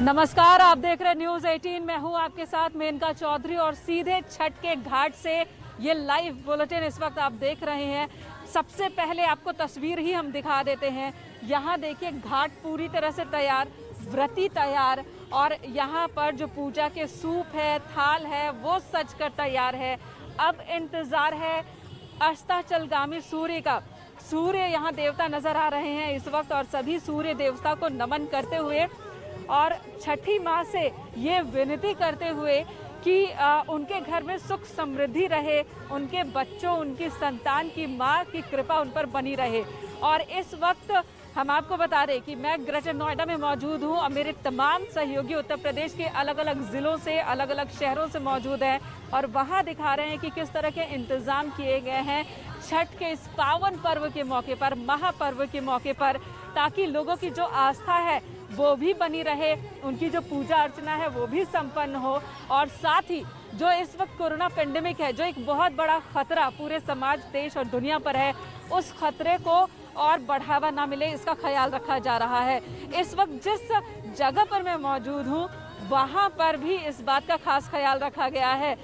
नमस्कार, आप देख रहे न्यूज 18। मैं हूं आपके साथ मेनका चौधरी और सीधे छठ के घाट से ये लाइव बुलेटिन इस वक्त आप देख रहे हैं। सबसे पहले आपको तस्वीर ही हम दिखा देते हैं। यहाँ देखिए घाट पूरी तरह से तैयार, व्रती तैयार और यहाँ पर जो पूजा के सूप है, थाल है, वो सज कर तैयार है। अब इंतजार है अस्ताचलगामी सूर्य का। सूर्य यहाँ देवता नजर आ रहे हैं इस वक्त और सभी सूर्य देवता को नमन करते हुए और छठी माँ से ये विनती करते हुए कि उनके घर में सुख समृद्धि रहे, उनके बच्चों, उनकी संतान की माँ की कृपा उन पर बनी रहे। और इस वक्त हम आपको बता दें कि मैं ग्रेटर नोएडा में मौजूद हूँ और मेरे तमाम सहयोगी उत्तर प्रदेश के अलग अलग ज़िलों से, अलग अलग शहरों से मौजूद हैं और वहाँ दिखा रहे हैं कि किस तरह के इंतज़ाम किए गए हैं छठ के इस पावन पर्व के मौके पर, महापर्व के मौके पर, ताकि लोगों की जो आस्था है वो भी बनी रहे, उनकी जो पूजा अर्चना है वो भी संपन्न हो और साथ ही जो इस वक्त कोरोना पेंडेमिक है, जो एक बहुत बड़ा खतरा पूरे समाज, देश और दुनिया पर है, उस खतरे को और बढ़ावा ना मिले, इसका ख्याल रखा जा रहा है। इस वक्त जिस जगह पर मैं मौजूद हूँ वहाँ पर भी इस बात का खास ख्याल रखा गया है।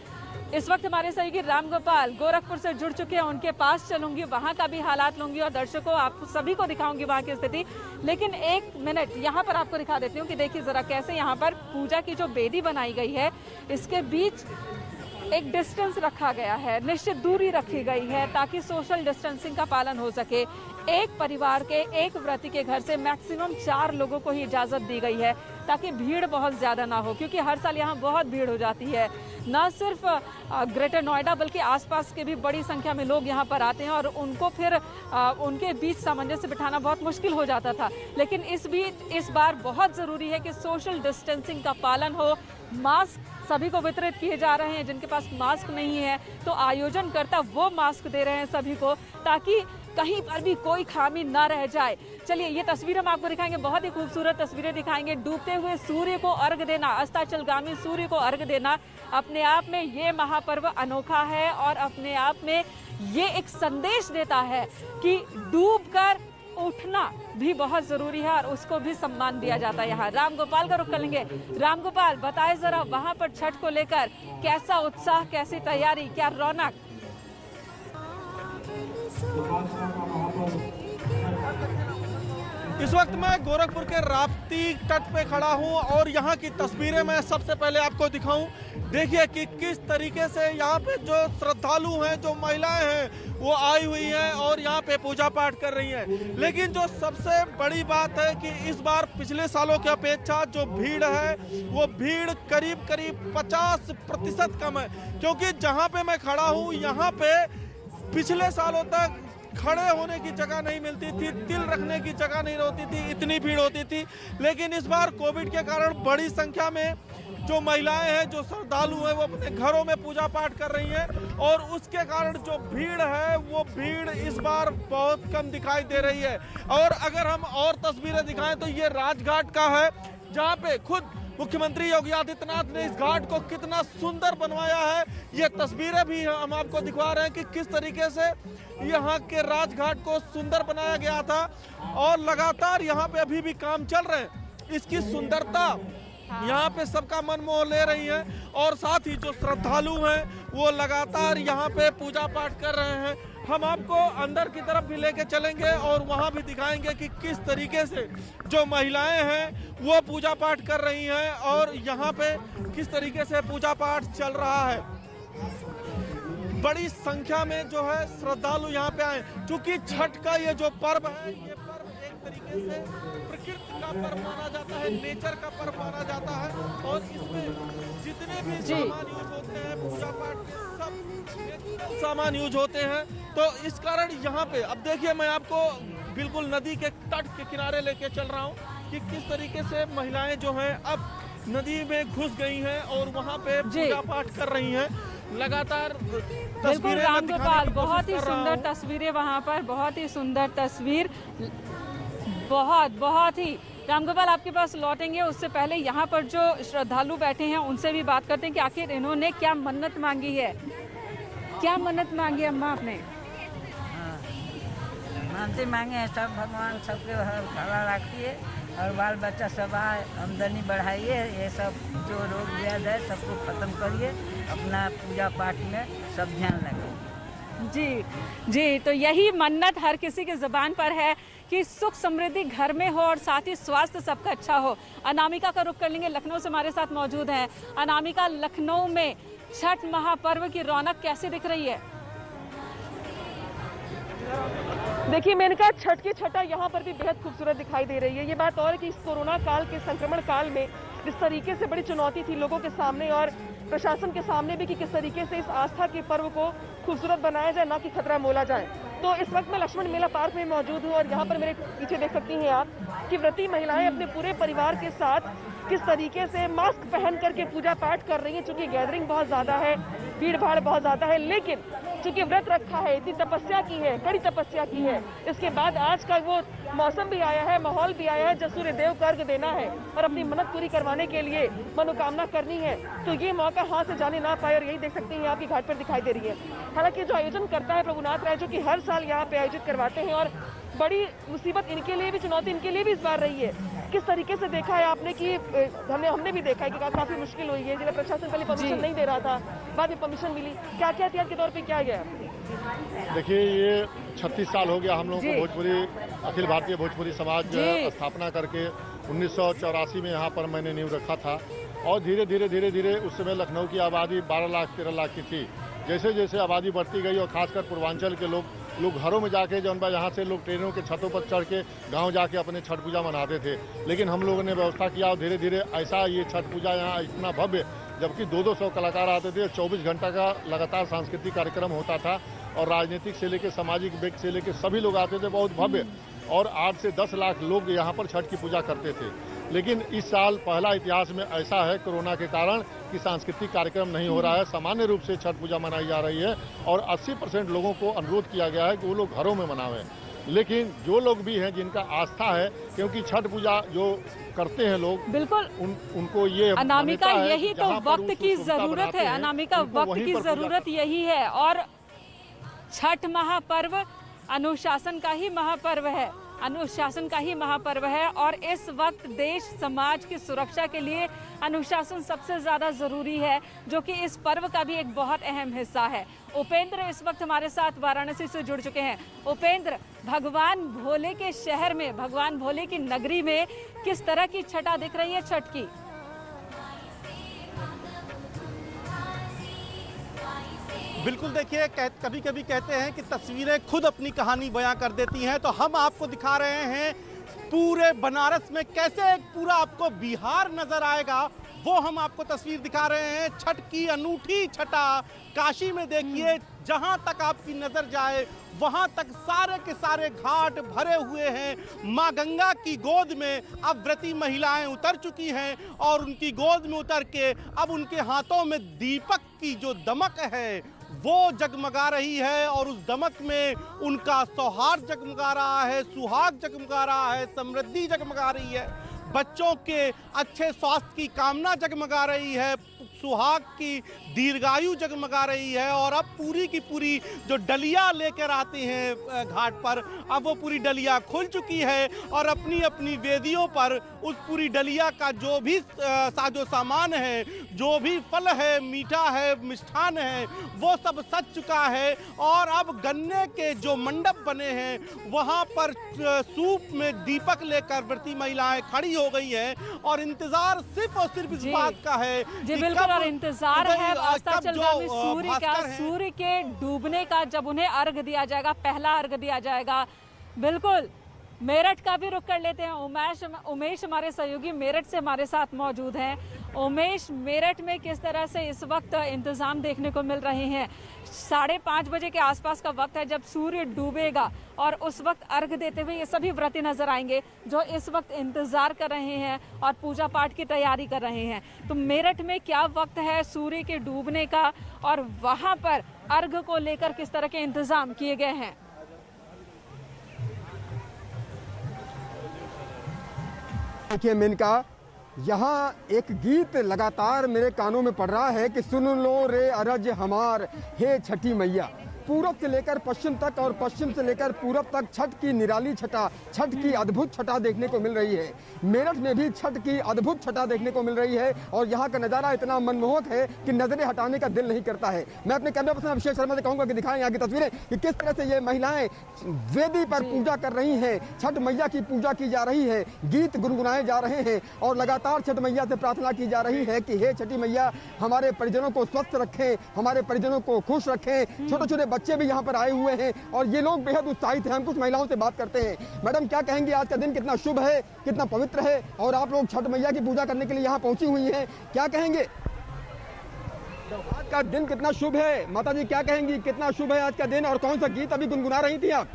इस वक्त हमारे सहयोगी रामगोपाल गोरखपुर से जुड़ चुके हैं, उनके पास चलूंगी, वहाँ का भी हालात लूंगी और दर्शकों आप सभी को दिखाऊंगी वहाँ की स्थिति। लेकिन एक मिनट यहाँ पर आपको दिखा देती हूँ कि देखिए जरा कैसे यहाँ पर पूजा की जो बेदी बनाई गई है इसके बीच एक डिस्टेंस रखा गया है, निश्चित दूरी रखी गई है ताकि सोशल डिस्टेंसिंग का पालन हो सके। एक परिवार के, एक व्रती के घर से मैक्सिमम 4 लोगों को ही इजाज़त दी गई है ताकि भीड़ बहुत ज़्यादा ना हो, क्योंकि हर साल यहाँ बहुत भीड़ हो जाती है। न सिर्फ ग्रेटर नोएडा बल्कि आसपास के भी बड़ी संख्या में लोग यहाँ पर आते हैं और उनको फिर उनके बीच सामंजस्य बिठाना बहुत मुश्किल हो जाता था। लेकिन इस बार बहुत ज़रूरी है कि सोशल डिस्टेंसिंग का पालन हो। मास्क सभी को वितरित किए जा रहे हैं, जिनके पास मास्क नहीं है तो आयोजनकर्ता वो मास्क दे रहे हैं सभी को ताकि कहीं पर भी कोई खामी ना रह जाए। चलिए ये तस्वीर हम आपको दिखाएंगे, बहुत ही खूबसूरत तस्वीरें दिखाएंगे। डूबते हुए सूर्य को अर्घ देना, अस्ताचलगामी सूर्य को अर्घ देना अपने आप में ये महापर्व अनोखा है और अपने आप में ये एक संदेश देता है कि डूबकर उठना भी बहुत जरूरी है और उसको भी सम्मान दिया जाता है। यहाँ रामगोपाल का रुख करेंगे। रामगोपाल बताए जरा वहाँ पर छठ को लेकर कैसा उत्साह, कैसी तैयारी, क्या रौनक? इस वक्त मैं गोरखपुर के राप्ती तट पे खड़ा हूं और यहाँ की तस्वीरें मैं सबसे पहले आपको दिखाऊं। देखिए कि किस तरीके से यहाँ पे जो श्रद्धालु हैं, जो महिलाएं हैं वो आई हुई हैं और यहाँ पे पूजा पाठ कर रही हैं। लेकिन जो सबसे बड़ी बात है कि इस बार पिछले सालों की अपेक्षा जो भीड़ है वो भीड़ करीब 50% कम है, क्योंकि जहाँ पे मैं खड़ा हूँ यहाँ पे पिछले सालों तक खड़े होने की जगह नहीं मिलती थी, तिल रखने की जगह नहीं होती थी, इतनी भीड़ होती थी। लेकिन इस बार कोविड के कारण बड़ी संख्या में जो महिलाएं हैं, जो श्रद्धालु हैं, वो अपने घरों में पूजा पाठ कर रही हैं और उसके कारण जो भीड़ है वो भीड़ इस बार बहुत कम दिखाई दे रही है। और अगर हम और तस्वीरें दिखाएं तो ये राजघाट का है, जहाँ पे खुद मुख्यमंत्री योगी आदित्यनाथ ने इस घाट को कितना सुंदर बनवाया है। ये तस्वीरें भी हम आपको दिखा रहे हैं कि किस तरीके से यहाँ के राजघाट को सुंदर बनाया गया था और लगातार यहाँ पे अभी भी काम चल रहे हैं। इसकी सुंदरता यहाँ पे सबका मन मोह ले रही है और साथ ही जो श्रद्धालु हैं वो लगातार यहाँ पे पूजा पाठ कर रहे हैं। हम आपको अंदर की तरफ भी लेके चलेंगे और वहाँ भी दिखाएंगे कि किस तरीके से जो महिलाएं हैं वो पूजा पाठ कर रही हैं और यहाँ पे किस तरीके से पूजा पाठ चल रहा है। बड़ी संख्या में जो है श्रद्धालु यहाँ पे आए, क्योंकि छठ का ये जो पर्व है, ये पर्व एक तरीके से प्रकृति का पर्व माना जाता है, नेचर का पर्व माना जाता है और इसमें जितने भी सामान यूज होते हैं, पूजा पाठ के सब सामान यूज होते हैं। तो इस कारण यहाँ पे अब देखिए मैं आपको बिल्कुल नदी के तट के किनारे लेके चल रहा हूँ कि किस तरीके से महिलाएं जो हैं अब नदी में घुस गई हैं और वहाँ पे पूजा पाठ कर रही हैं। लगातार बिल्कुल रामगोपाल, बहुत ही सुंदर तस्वीरें वहाँ पर, बहुत ही सुंदर तस्वीर, बहुत ही। रामगोपाल आपके पास लौटेंगे, उससे पहले यहाँ पर जो श्रद्धालु बैठे हैं उनसे भी बात करते हैं कि आखिर इन्होंने क्या मन्नत मांगी है। क्या मन्नत मांगी अम्मा आपने? मानते मांगे हैं सब, भगवान सबके भला रखिए और बाल बच्चा सब आए, आमदनी बढ़ाइए, ये सब जो रोग व्याध है सबको ख़त्म करिए, अपना पूजा पाठ में सब ध्यान लगाइए। जी जी, तो यही मन्नत हर किसी की ज़ुबान पर है कि सुख समृद्धि घर में हो और साथ ही स्वास्थ्य सबका अच्छा हो। अनामिका का रुख कर लेंगे, लखनऊ से हमारे साथ मौजूद हैं। अनामिका, लखनऊ में छठ महापर्व की रौनक कैसे दिख रही है? देखिए मेनका, छठ की छठा यहाँ पर भी बेहद खूबसूरत दिखाई दे रही है। ये बात और है कि इस कोरोना काल के संक्रमण काल में जिस तरीके से बड़ी चुनौती थी लोगों के सामने और प्रशासन के सामने भी कि किस तरीके से इस आस्था के पर्व को खूबसूरत बनाया जाए, ना कि खतरा मोला जाए। तो इस वक्त मैं लक्ष्मण मेला पार्क में मौजूद हूँ और यहाँ पर मेरे पीछे देख सकती हैं आप कि व्रती महिलाएं अपने पूरे परिवार के साथ किस तरीके से मास्क पहन करके पूजा पाठ कर रही हैं। चूंकि गैदरिंग बहुत ज़्यादा है, भीड़ भाड़ बहुत ज़्यादा है, लेकिन चूंकि व्रत रखा है, इतनी तपस्या की है, कड़ी तपस्या की है, इसके बाद आज का वो मौसम भी आया है, माहौल भी आया है जब सूर्य देव को अर्घ देना है और अपनी मन्नत पूरी करवाने के लिए मनोकामना करनी है, तो ये मौका हाथ से जाने ना पाए। और यही देख सकते हैं आपकी घाट पर दिखाई दे रही है। हालांकि जो आयोजन करता है प्रभुनाथ राय, जो कि हर साल यहाँ पे आयोजित करवाते हैं, और बड़ी मुसीबत इनके लिए भी, चुनौती इनके लिए भी इस बार रही है। किस तरीके से देखा है आपने कि हमने भी देखा है कि काफी मुश्किल हुई है, जिला प्रशासन पहले परमिशन नहीं दे रहा था, बाद में परमिशन मिली, क्या क्या एहतियात के तौर पे क्या गया? देखिए, ये 36 साल हो गया हम लोगों को भोजपुरी, अखिल भारतीय भोजपुरी समाज स्थापना करके 1984 में यहाँ पर मैंने नींव रखा था। और धीरे धीरे उस समय लखनऊ की आबादी 12 लाख 13 लाख की थी। जैसे जैसे आबादी बढ़ती गई और खासकर पूर्वांचल के लोग घरों में जाके जौन बा यहाँ से लोग ट्रेनों के छतों पर चढ़ के गाँव जाके अपने छठ पूजा मनाते थे। लेकिन हम लोगों ने व्यवस्था किया और धीरे धीरे ऐसा ये छठ पूजा यहाँ इतना भव्य, जबकि 200 कलाकार आते थे, 24 घंटा का लगातार सांस्कृतिक कार्यक्रम होता था और राजनीतिक से लेकर सामाजिक व्यक्ति से लेकर सभी लोग आते थे, बहुत भव्य। और 8 से 10 लाख लोग यहाँ पर छठ की पूजा करते थे। लेकिन इस साल पहला इतिहास में ऐसा है कोरोना के कारण कि सांस्कृतिक कार्यक्रम नहीं हो रहा है, सामान्य रूप से छठ पूजा मनाई जा रही है और 80% लोगों को अनुरोध किया गया है कि वो लोग घरों में मनावें। लेकिन जो लोग भी हैं जिनका आस्था है, क्योंकि छठ पूजा जो करते हैं लोग, बिल्कुल उनको ये अनामिका, यही तो वक्त की जरूरत है। अनामिका, वक्त की जरूरत यही है। और छठ महापर्व अनुशासन का ही महापर्व है, अनुशासन का ही महापर्व है। और इस वक्त देश समाज की सुरक्षा के लिए अनुशासन सबसे ज़्यादा ज़रूरी है, जो कि इस पर्व का भी एक बहुत अहम हिस्सा है। उपेंद्र इस वक्त हमारे साथ वाराणसी से जुड़ चुके हैं। उपेंद्र, भगवान भोले के शहर में, भगवान भोले की नगरी में किस तरह की छठा दिख रही है छठ की? बिल्कुल, देखिए कभी कभी कहते हैं कि तस्वीरें खुद अपनी कहानी बयां कर देती हैं, तो हम आपको दिखा रहे हैं पूरे बनारस में कैसे एक पूरा आपको बिहार नजर आएगा, वो हम आपको तस्वीर दिखा रहे हैं। छठ की अनूठी छठा काशी में देखिए, जहां तक आपकी नजर जाए वहां तक सारे के सारे घाट भरे हुए हैं। मां गंगा की गोद में अब व्रती महिलाएं उतर चुकी हैं और उनकी गोद में उतर के अब उनके हाथों में दीपक की जो दमक है वो जगमगा रही है और उस दमक में उनका सौहार्द जगमगा रहा है, सुहाग जगमगा रहा है, समृद्धि जगमगा रही है, बच्चों के अच्छे स्वास्थ्य की कामना जगमगा रही है, सुहाग की दीर्घायु जगमगा रही है। और अब पूरी की पूरी जो डलिया लेकर आते हैं घाट पर, अब वो पूरी डलिया खुल चुकी है और अपनी अपनी वेदियों पर उस पूरी डलिया का जो भी साजो सामान है, जो भी फल है, मीठा है, मिष्ठान है, वो सब सज चुका है। और अब गन्ने के जो मंडप बने हैं वहाँ पर सूप में दीपक लेकर व्रती महिलाएं खड़ी हो गई है और इंतजार सिर्फ और सिर्फ इस बात का है जी बिल्कुल, और इंतजार है अस्ताचलगामी सूर्य का, सूर्य के डूबने का, जब उन्हें अर्घ दिया जाएगा, पहला अर्घ दिया जाएगा। बिल्कुल, मेरठ का भी रुख कर लेते हैं। उमेश हमारे सहयोगी मेरठ से हमारे साथ मौजूद हैं। उमेश, मेरठ में किस तरह से इस वक्त इंतजाम देखने को मिल रहे हैं? 5:30 बजे के आसपास का वक्त है जब सूर्य डूबेगा और उस वक्त अर्घ देते हुए ये सभी व्रती नजर आएंगे जो इस वक्त इंतजार कर रहे हैं और पूजा पाठ की तैयारी कर रहे हैं। तो मेरठ में क्या वक्त है सूर्य के डूबने का और वहां पर अर्घ को लेकर किस तरह के इंतजाम किए गए हैं? देखिए मेनका, यहाँ एक गीत लगातार मेरे कानों में पड़ रहा है कि सुन लो रे अरज हमार, हे छठी मैया। पूरब से लेकर पश्चिम तक और पश्चिम से लेकर पूरब तक छठ की निराली छटा, छठ की अद्भुत छटा देखने को मिल रही है। मेरठ में भी छठ की अद्भुत छटा देखने को मिल रही है और यहाँ का नज़ारा इतना मनमोहक है कि नजरें हटाने का दिल नहीं करता है। मैं अपने कैमरा पर्सन अभिषेक शर्मा से कहूँगा कि दिखाएं यहाँ की तस्वीरें कि किस तरह से ये महिलाएं वेदी पर पूजा कर रही हैं, छठ मैया की पूजा की जा रही है, गीत गुनगुनाए जा रहे हैं और लगातार छठ मैया से प्रार्थना की जा रही है कि हे छठी मैया हमारे परिजनों को स्वस्थ रखें, हमारे परिजनों को खुश रखें। छोटे छोटे बच्चे भी यहाँ पर आए हुए हैं और ये लोग बेहद उत्साहित हैं। हम कुछ महिलाओं से बात करते हैं। मैडम, क्या कहेंगे, आज का दिन कितना शुभ है, कितना पवित्र है और आप लोग छठ मैया की पूजा करने के लिए यहाँ पहुंची हुई हैं, क्या कहेंगे? आज का दिन कितना शुभ है, माता जी क्या कहेंगी, कितना शुभ है आज का दिन और कौन सा गीत अभी गुनगुना रही थी आप?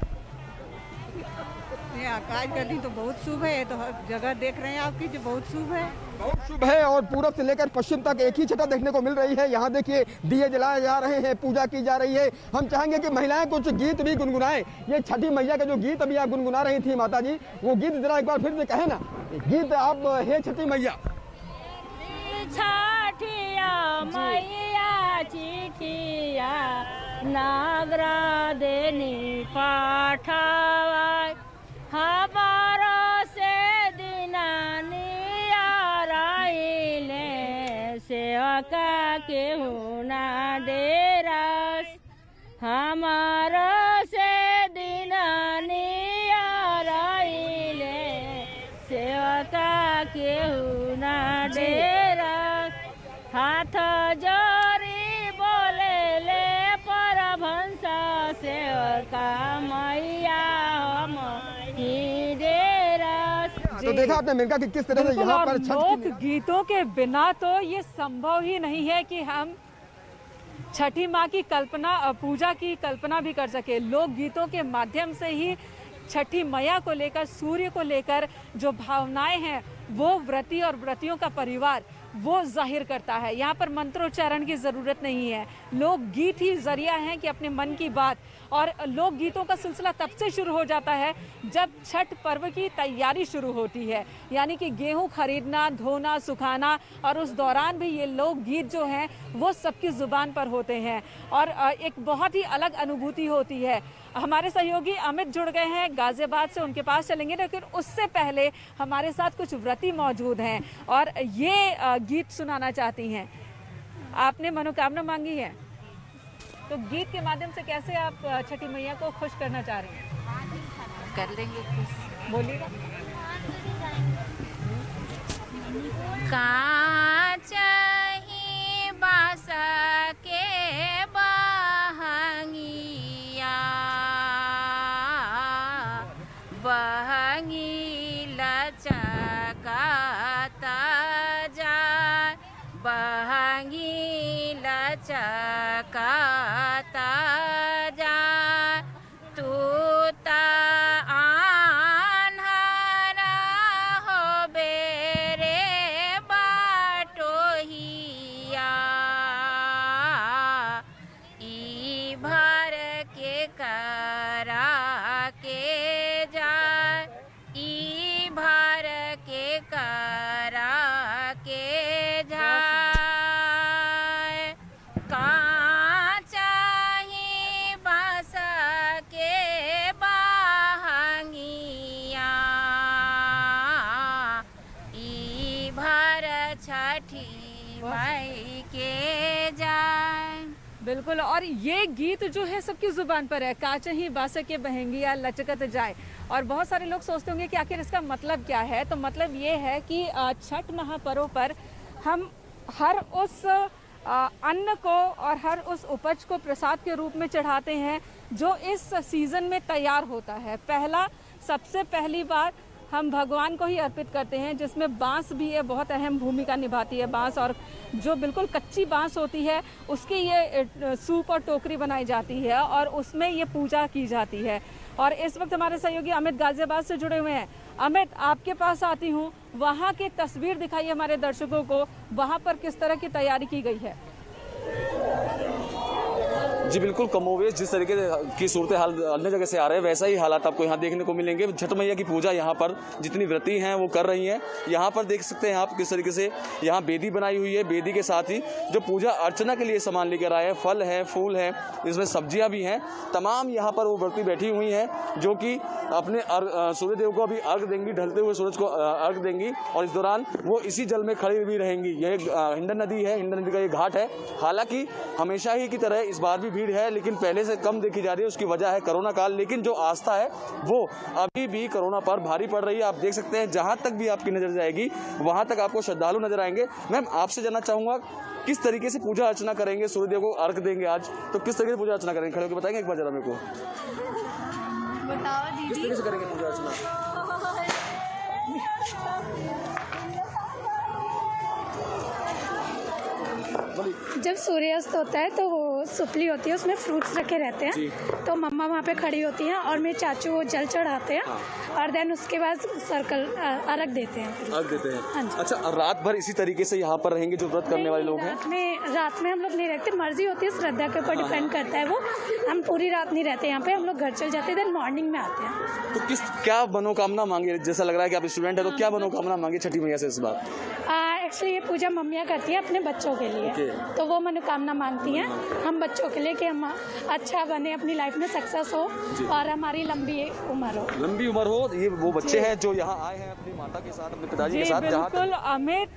आज का दिन तो बहुत शुभ है, तो हर जगह देख रहे हैं आपकी जो बहुत शुभ है, बहुत शुभ है और पूरब से लेकर पश्चिम तक एक ही छटा देखने को मिल रही है। यहाँ देखिए दिए जलाए जा रहे हैं, पूजा की जा रही है। हम चाहेंगे कि महिलाएं कुछ गीत भी गुनगुनाएं। ये छठी मैया का जो गीत अभी आप गुनगुना रही थी माता जी, वो गीत जरा एक बार फिर से कहे ना, गीत आप हे छठी मैया। छठिया मैया चिठिया नागरा देनी पाठावाय हमारो से दिनानी आराइले सेवका के हुना डेरास हमारो से दिनानी आराइले सेवका के हुना डेरास हाथ जोरी बोले ले परभंसा सेवका मैया हम ही डेरास। तो देखा आपने मेनका कि किस तरह से यहाँ पर लोक गीतों के बिना तो ये संभव ही नहीं है कि हम छठी माँ की कल्पना, पूजा की कल्पना भी कर सके। लोक गीतों के माध्यम से ही छठी मैया को लेकर, सूर्य को लेकर जो भावनाएं हैं वो व्रती और व्रतियों का परिवार वो जाहिर करता है। यहाँ पर मंत्रोच्चारण की ज़रूरत नहीं है, लोक गीत ही जरिया है कि अपने मन की बात। और लोक गीतों का सिलसिला तब से शुरू हो जाता है जब छठ पर्व की तैयारी शुरू होती है, यानी कि गेहूं खरीदना, धोना, सुखाना, और उस दौरान भी ये लोक गीत जो हैं वो सबकी ज़ुबान पर होते हैं और एक बहुत ही अलग अनुभूति होती है। हमारे सहयोगी अमित जुड़ गए हैं गाजियाबाद से, उनके पास चलेंगे, लेकिन उससे पहले हमारे साथ कुछ व्रती मौजूद हैं और ये गीत सुनाना चाहती हैं। आपने मनोकामना मांगी है, तो गीत के माध्यम से कैसे आप छठी मैया को खुश करना चाह रही हैं? कर लेंगे खुश, बोलिएगा। काचही बास के बहंगिया बहंगी लचकाता जाए बहंगी लचकाता जाए तू ता आन्हरा हो बेरे बाटोहिया ई भर के करा के जाए ई भर के करा के जाए काचाही बास के बहंगिया ई भर छठी माई के जाए। बिल्कुल, और ये गीत जो है सबकी जुबान पर है, काचे ही बासे के बहंगिया लचकत जाए। और बहुत सारे लोग सोचते होंगे कि आखिर इसका मतलब क्या है। तो मतलब ये है कि छठ महापर्व पर हम हर उस अन्न को और हर उस उपज को प्रसाद के रूप में चढ़ाते हैं जो इस सीजन में तैयार होता है। सबसे पहली बार हम भगवान को ही अर्पित करते हैं, जिसमें बांस भी है, बहुत अहम भूमिका निभाती है बांस। और जो बिल्कुल कच्ची बांस होती है उसकी ये सूप और टोकरी बनाई जाती है और उसमें ये पूजा की जाती है। और इस वक्त हमारे सहयोगी अमित गाजियाबाद से जुड़े हुए हैं। अमित, आपके पास आती हूँ, वहाँ की तस्वीर दिखाइए हमारे दर्शकों को, वहाँ पर किस तरह की तैयारी की गई है। जी बिल्कुल, कमोवेश जिस तरीके की सूरत हाल अन्य जगह से आ रहे हैं वैसा ही हालात आपको यहाँ देखने को मिलेंगे। छठ मैया की पूजा यहाँ पर जितनी व्रती हैं वो कर रही हैं। यहाँ पर देख सकते हैं आप किस तरीके से यहाँ बेदी बनाई हुई है। बेदी के साथ ही जो पूजा अर्चना के लिए सामान लेकर आए हैं, फल हैं, फूल हैं, इसमें सब्जियाँ भी हैं, तमाम यहाँ पर वो व्रती बैठी हुई हैं जो कि अपने सूर्य देव को अभी अर्घ देंगी, ढलते हुए सूरज को अर्घ देंगी और इस दौरान वो इसी जल में खड़ी भी रहेंगी। यह हिंडन नदी है, हिंडन नदी का ये घाट है। हालांकि हमेशा ही की तरह इस बार भी भीड़ है, लेकिन पहले से कम देखी जा रही है। उसकी वजह है कोरोना काल, लेकिन जो आस्था है वो अभी भी कोरोना पर भारी पड़ रही है। आप देख सकते हैं जहां तक भी आपकी नजर जाएगी वहां तक आपको श्रद्धालु नजर आएंगे। मैम, आपसे जानना चाहूंगा किस तरीके से पूजा अर्चना करेंगे, सूर्यदेव को अर्घ देंगे आज, तो किस तरीके से पूजा अर्चना करेंगे, खड़े होकर बताएंगे एक बार जरा मेरे को। बताओ दीदी, किस तरीके से करेंगे पूजा अर्चना? जब सूर्यास्त होता है तो वो सुपली होती है, उसमें फ्रूट्स रखे रहते हैं, तो मम्मा वहाँ पे खड़ी होती हैं और मेरे चाचू वो जल चढ़ाते हैं और देन उसके बाद सर्कल अर्घ देते हैं। अर्घ देते हैं? हाँ जी। अच्छा, रात भर इसी तरीके से यहाँ पर रहेंगे जो व्रत करने वाले लोग हैं? रात में हम लोग नहीं रहते, मर्जी होती है, श्रद्धा के ऊपर डिपेंड करता है वो। हम पूरी रात नहीं रहते यहाँ पे, हम लोग घर चल जाते हैं, देन मॉर्निंग में आते हैं। तो क्या मनोकामना मांगे? जैसा लग रहा है कि आप स्टूडेंट है, तो क्या मनोकामना मांगे छठी मैया से इस बार? एक्चुअली ये पूजा मम्मियाँ करती है अपने बच्चों के लिए, तो वो मनोकामना मांगती हैं हम बच्चों के लिए कि हम अच्छा बने, अपनी लाइफ में सक्सेस हो और हमारी लंबी उम्र हो। लंबी उम्र हो। ये वो बच्चे हैं जो यहाँ आए हैं अपनी माता के साथ, अपने पिताजी के साथ। बिल्कुल अमित,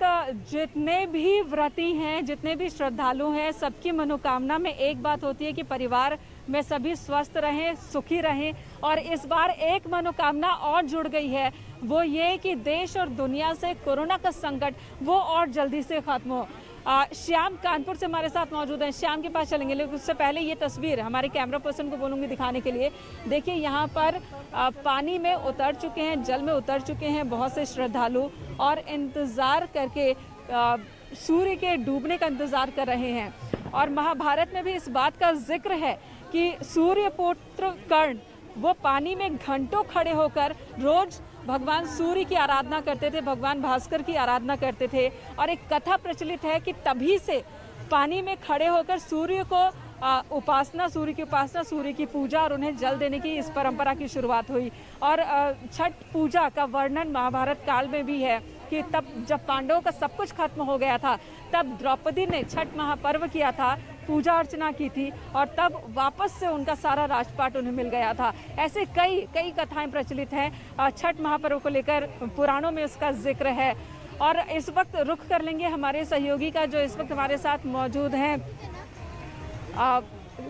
जितने भी व्रती हैं, जितने भी श्रद्धालु हैं, सबकी मनोकामना में एक बात होती है कि परिवार में सभी स्वस्थ रहें, सुखी रहें। और इस बार एक मनोकामना और जुड़ गई है, वो ये कि देश और दुनिया से कोरोना का संकट वो और जल्दी से खत्म हो। श्याम कानपुर से हमारे साथ मौजूद हैं, श्याम के पास चलेंगे, लेकिन उससे पहले ये तस्वीर हमारे कैमरा पर्सन को बोलूँगी दिखाने के लिए। देखिए यहाँ पर पानी में उतर चुके हैं, जल में उतर चुके हैं बहुत से श्रद्धालु और इंतज़ार करके सूर्य के डूबने का इंतज़ार कर रहे हैं। और महाभारत में भी इस बात का जिक्र है कि सूर्य पुत्र कर्ण वो पानी में घंटों खड़े होकर रोज भगवान सूर्य की आराधना करते थे, भगवान भास्कर की आराधना करते थे। और एक कथा प्रचलित है कि तभी से पानी में खड़े होकर सूर्य को उपासना, सूर्य की उपासना, सूर्य की पूजा और उन्हें जल देने की इस परंपरा की शुरुआत हुई। और छठ पूजा का वर्णन महाभारत काल में भी है कि तब जब पांडवों का सब कुछ खत्म हो गया था, तब द्रौपदी ने छठ महापर्व किया था, पूजा अर्चना की थी और तब वापस से उनका सारा राजपाट उन्हें मिल गया था। ऐसे कई कथाएं प्रचलित हैं छठ महापर्व को लेकर, पुराणों में इसका जिक्र है। और इस वक्त रुख कर लेंगे हमारे सहयोगी का जो इस वक्त हमारे साथ मौजूद हैं,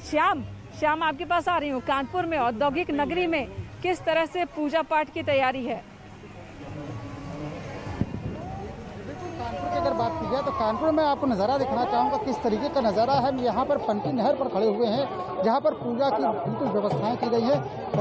श्याम आपके पास आ रही हूँ। कानपुर में औद्योगिक नगरी में किस तरह से पूजा पाठ की तैयारी है? कानपुर की अगर बात की जाए तो कानपुर में आपको नज़ारा दिखाना चाहूँगा किस तरीके का नज़ारा है। हम यहाँ पर पंटी नहर पर खड़े हुए हैं जहाँ पर पूजा की बिल्कुल व्यवस्थाएं की गई है।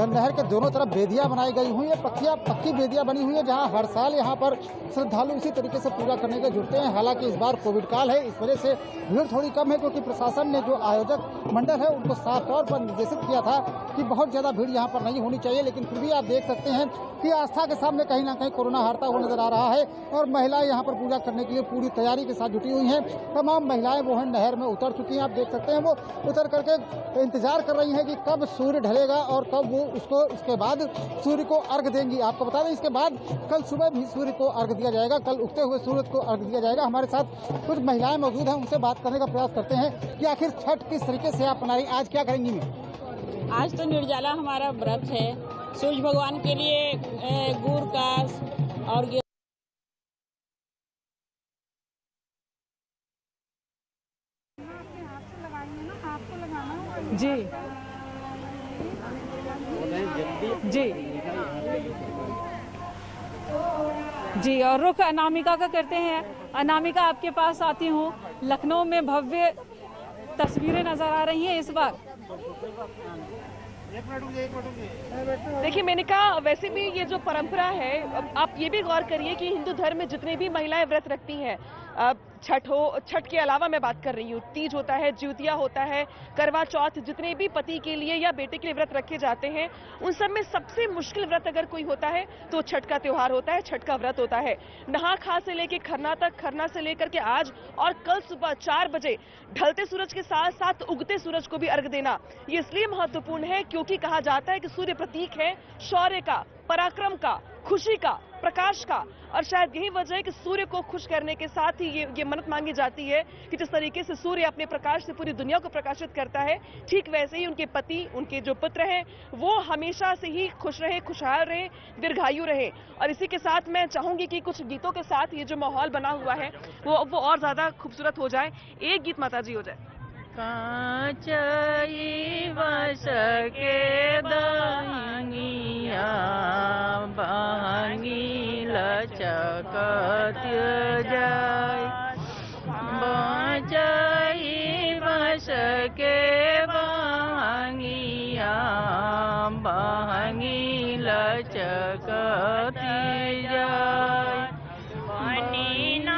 नहर के दोनों तरफ बेदियाँ बनाई गई हुई है, पक्की बेदियाँ बनी हुई है जहाँ हर साल यहाँ पर श्रद्धालु इसी तरीके से पूजा करने के जुड़ते हैं। हालांकि इस बार कोविड काल है, इस वजह से भीड़ थोड़ी कम है क्योंकि प्रशासन ने जो आयोजक मंडल है उनको साफ तौर पर निर्देशित किया था कि बहुत ज़्यादा भीड़ यहाँ पर नहीं होनी चाहिए। लेकिन फिर भी आप देख सकते हैं कि आस्था के सामने कहीं ना कहीं कोरोना हारता हुआ नजर आ रहा है और महिलाएं यहाँ पर पूजा करने के लिए पूरी तैयारी के साथ जुटी हुई हैं। तमाम महिलाएं वो हैं नहर में उतर चुकी हैं, आप देख सकते हैं वो उतर करके इंतजार कर रही हैं कि कब सूर्य ढलेगा और कब वो उसके बाद सूर्य को अर्घ देंगी। आपको बता दें इसके बाद कल सुबह भी सूर्य को अर्घ दिया जाएगा, कल उगते हुए सूरज को अर्घ दिया जाएगा। हमारे साथ कुछ महिलाएं मौजूद हैं, उनसे बात करने का प्रयास करते हैं कि आखिर छठ किस तरीके से आप मनाई, आज क्या करेंगी? आज तो निर्जला हमारा व्रत है, सूर्य भगवान के लिए गुड़ का और जी जी जी। और रुख अनामिका का करते हैं। अनामिका आपके पास आती हूँ, लखनऊ में भव्य तस्वीरें नजर आ रही हैं इस बार। देखिए मैंने कहा वैसे भी ये जो परंपरा है, आप ये भी गौर करिए कि हिंदू धर्म में जितने भी महिलाएं व्रत रखती हैं छठ हो, छठ के अलावा मैं बात कर रही हूँ, तीज होता है, ज्योतिया होता है, करवा चौथ, जितने भी पति के लिए या बेटे के लिए व्रत रखे जाते हैं, उन सब में सबसे मुश्किल व्रत अगर कोई होता है तो छठ का त्योहार होता है, छठ का व्रत होता है। नहा खा से लेके खरना तक, खरना से लेकर के आज और कल सुबह 4 बजे ढलते सूरज के साथ साथ उगते सूरज को भी अर्घ देना, ये इसलिए महत्वपूर्ण है क्योंकि कहा जाता है कि सूर्य प्रतीक है शौर्य का, पराक्रम का, खुशी का, प्रकाश का, और शायद यही वजह है कि सूर्य को खुश करने के साथ ही ये मन्नत मांगी जाती है कि जिस तरीके से सूर्य अपने प्रकाश से पूरी दुनिया को प्रकाशित करता है, ठीक वैसे ही उनके पति, उनके जो पुत्र हैं, वो हमेशा से ही खुश रहे, खुशहाल रहे, दीर्घायु रहे। और इसी के साथ मैं चाहूंगी कि कुछ गीतों के साथ ये जो माहौल बना हुआ है वो और ज्यादा खूबसूरत हो जाए। एक गीत माताजी हो जाए। कांचई बस के दांगिया बहंगी लचकत जाय, बांचई बस के बहंगिया बहंगी लचकत जाय, पानी ना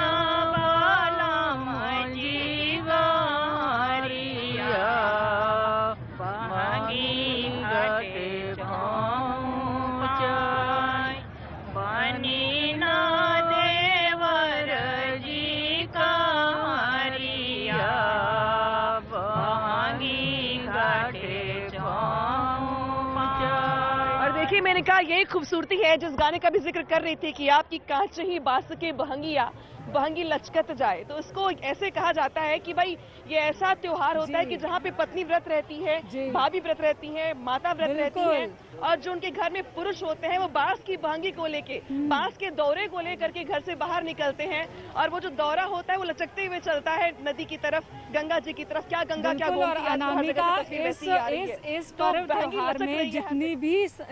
मैंने कहा यही खूबसूरती है जिस गाने का भी जिक्र कर रही थी कि आपकी कांच ही बांस के बहंगिया बहंगी लचकत जाए, तो इसको ऐसे कहा जाता है कि भाई ये ऐसा त्योहार होता है कि जहाँ पे पत्नी व्रत रहती है, भाभी व्रत रहती है, माता व्रत रहती है, और जो उनके घर में पुरुष होते हैं वो बांस की बहंगी को लेके, बांस के दौरे को लेकर के घर से बाहर निकलते हैं, और वो जो दौरा होता है वो लचकते हुए चलता है नदी की तरफ, गंगा जी की तरफ। क्या गंगा क्या इस पर्व त्योहार में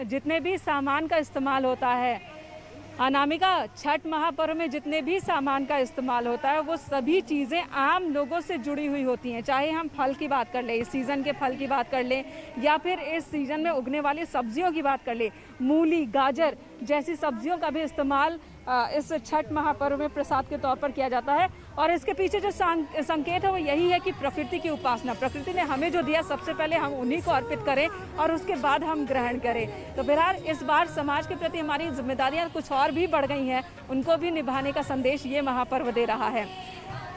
जितने भी सामान का इस्तेमाल होता है, अनामिका, छठ महापर्व में जितने भी सामान का इस्तेमाल होता है वो सभी चीज़ें आम लोगों से जुड़ी हुई होती हैं। चाहे हम फल की बात कर लें, इस सीज़न के फल की बात कर लें, या फिर इस सीज़न में उगने वाली सब्जियों की बात कर लें, मूली, गाजर जैसी सब्जियों का भी इस्तेमाल इस छठ महापर्व में प्रसाद के तौर पर किया जाता है। और इसके पीछे जो संकेत है वो यही है कि प्रकृति की उपासना, प्रकृति ने हमें जो दिया सबसे पहले हम उन्हीं को अर्पित करें और उसके बाद हम ग्रहण करें। तो बहरहाल इस बार समाज के प्रति हमारी जिम्मेदारियां कुछ और भी बढ़ गई हैं, उनको भी निभाने का संदेश ये महापर्व दे रहा है।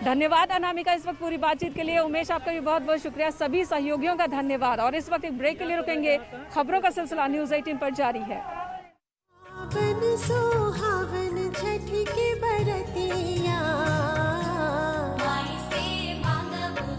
धन्यवाद अनामिका इस वक्त पूरी बातचीत के लिए। उमेश, आपका भी बहुत बहुत शुक्रिया, सभी सहयोगियों का धन्यवाद। और इस वक्त एक ब्रेक के लिए रुकेंगे, खबरों का सिलसिला न्यूज़ 18 पर जारी है। सुहावन छठ के बरते